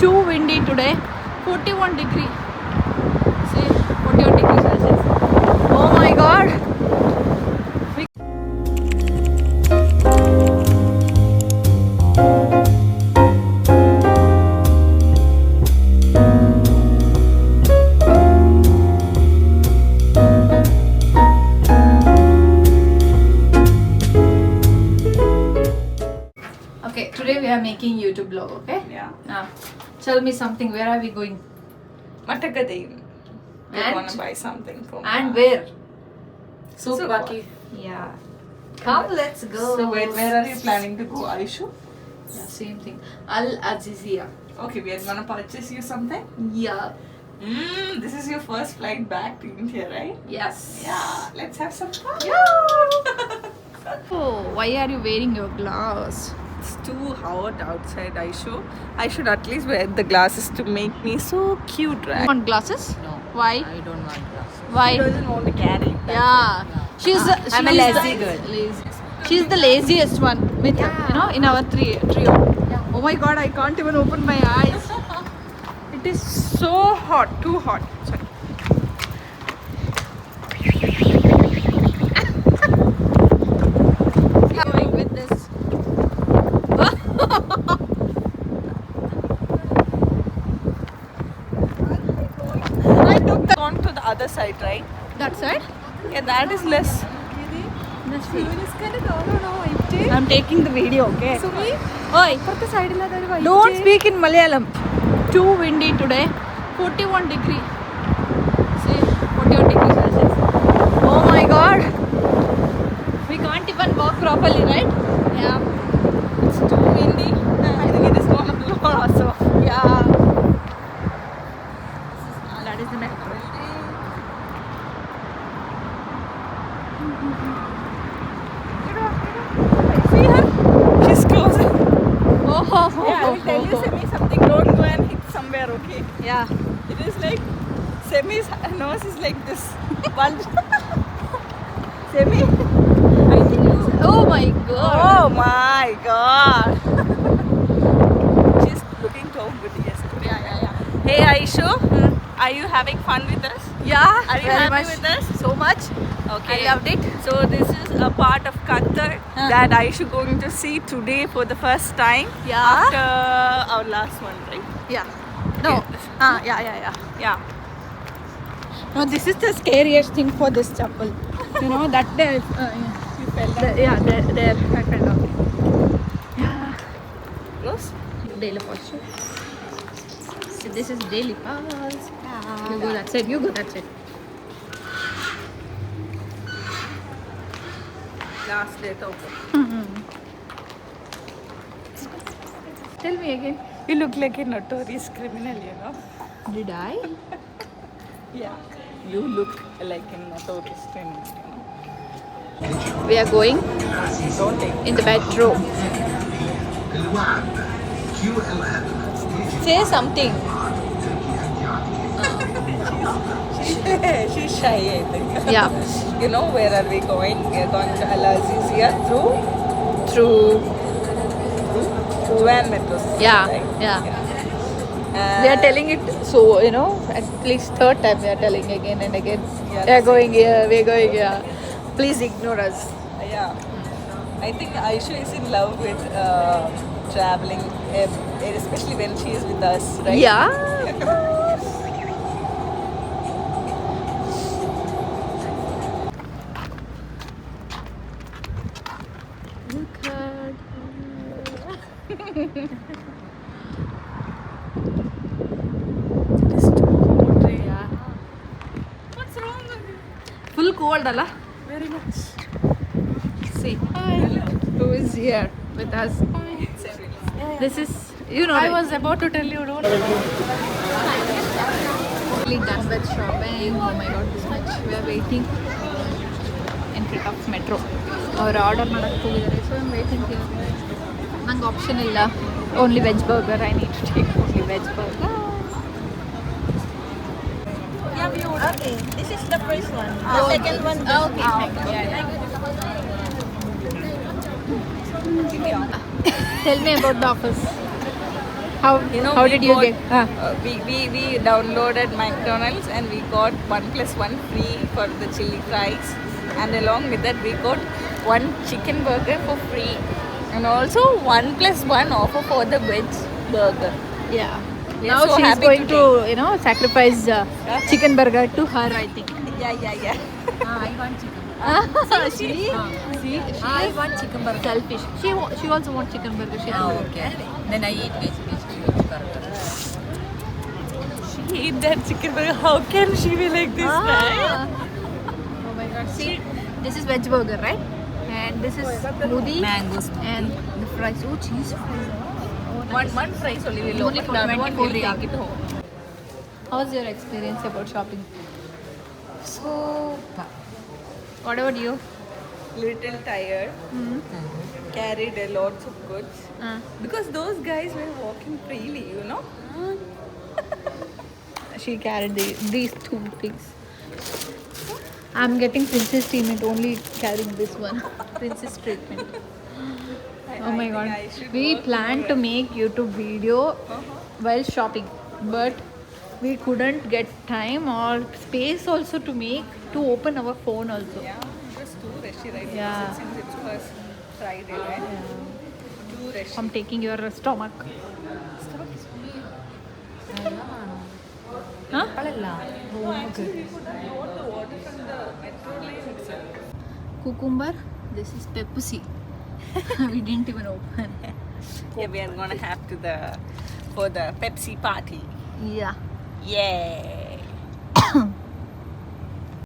too windy today. 41 degree. See, 41 degrees Celsius. Oh my god. Okay, today we are making YouTube vlog, okay? Yeah. Tell me something. Where are we going? Matagadein. I And? want to buy something for me. And where? Supaki. Yeah. Come, let's go. So where are you planning to go, Aishu? Yeah, same thing. Al Azizia. Okay, we are gonna purchase you something. Yeah. This is your first flight back to India, right? Yes. Yeah. Let's have some fun. Oh, why are you wearing your glass? It's too hot outside, Aishu. I should at least wear the glasses to make me so cute, right? Want glasses? No. Why? I don't want glasses. Why? She doesn't want to carry. Yeah. She's I'm a lazy girl. She's the laziest one with you know in our trio. Oh my god, I can't even open my eyes. It is so hot, too hot. Sorry. Going with this. I took the on to the other side, right? That side? Yeah, that is less. I'm taking the video, okay? Oi, don't speak in Malayalam. Too windy today. 41 degree. See, 41 degrees Celsius. Oh my god. We can't even walk properly, right? Yeah. It's too windy. I think it is gonna blow us off. Yeah. That is the metro. See her? She's closing. Oh, Yeah, I will tell you, Semi, something. Don't go and hit somewhere, okay? yeah. It is like Semi's nose is like this. Bulge. Semi? I think you. Oh my god. Oh my god. She's looking so good, yes. Yeah. Hey Aishu, are you having fun with us? Yeah. Are you very happy much. with us? So much. Okay. I loved it. So this is a part of Qatar that Aishu going to see today for the first time. Yeah. After our last one, right? Yeah. No. Okay. Yeah. Yeah. No, this is the scariest thing for this chapel. You know that there. You fell down. There. I fell down. Yeah. Close. Daily posture. So this is daily pause. You go that side. You go that side. Last day to open. Tell me again. You look like a notorious criminal, you know. Did I? Yeah. You look like a notorious criminal, you know. We are going Don't take. in the metro. Say something. She's shy, I think. Yeah. You know where are we going? We are going to Al Azizia through Qatar Metro. Yeah. Right? Yeah. We are telling it so, you know, at least third time we are telling again and again. Yeah, We are going here, we are going here. Please ignore us. Yeah. I think Aisha is in love with traveling, especially when she is with us, right? Yeah. Look at yeah. What's wrong with you? Full cold, Allah. Very much. See, who is here with us? This is, you know. I was about to tell you, don't. Really done with shopping. Oh my god, this much. We are waiting in front of metro. Our order ಮಾಡಕ್ಕೆ ಹೋಗಿದ್ದಾರೆ, so I'm waiting here. ನಂಗೆ option ಇಲ್ಲ. Only veg burger. I need to take only veg burger. Okay, this is the first one. The second one. Okay. Tell me about the office. How You know, how we did you got- get? we downloaded McDonald's and we got 1+1 free for the chili fries, and along with that we got 1 chicken burger for free, and also 1+1 offer for the veg burger. Yeah. We are Now so she's happy going to today. sacrifice chicken burger to her, I think. Yeah. I want chicken. See, I want chicken burger. selfish. She also wants chicken burger. She doesn't. Okay. Then I eat veg burger. She ate that chicken burger. How can she be like this? Right? Oh my god. See, this is veg burger, right? And this is smoothie Mango smoothie. and the fries. Oh, cheese fries. One fries only will Only open. for The other one 24 will riyal. take it home. How's your experience about shopping? Super. What about you? Little tired. Carried a lots of goods. Because those guys were walking freely, you know. She carried these two things. I'm getting princess treatment, only carrying this one. Princess treatment. Oh my god. We planned to make YouTube video while shopping, but we couldn't get time or space also to open our phone also. Yeah, it was too rushy, right? Yeah. Since it was Friday, right? Too rushy. I'm taking your stomach. Huh? Palalla. No, actually, we could have bought the water from the metro lane itself. Cucumber. This is Pepsi. We didn't even open. Yeah, we are gonna have for the Pepsi party. Yeah. Yay!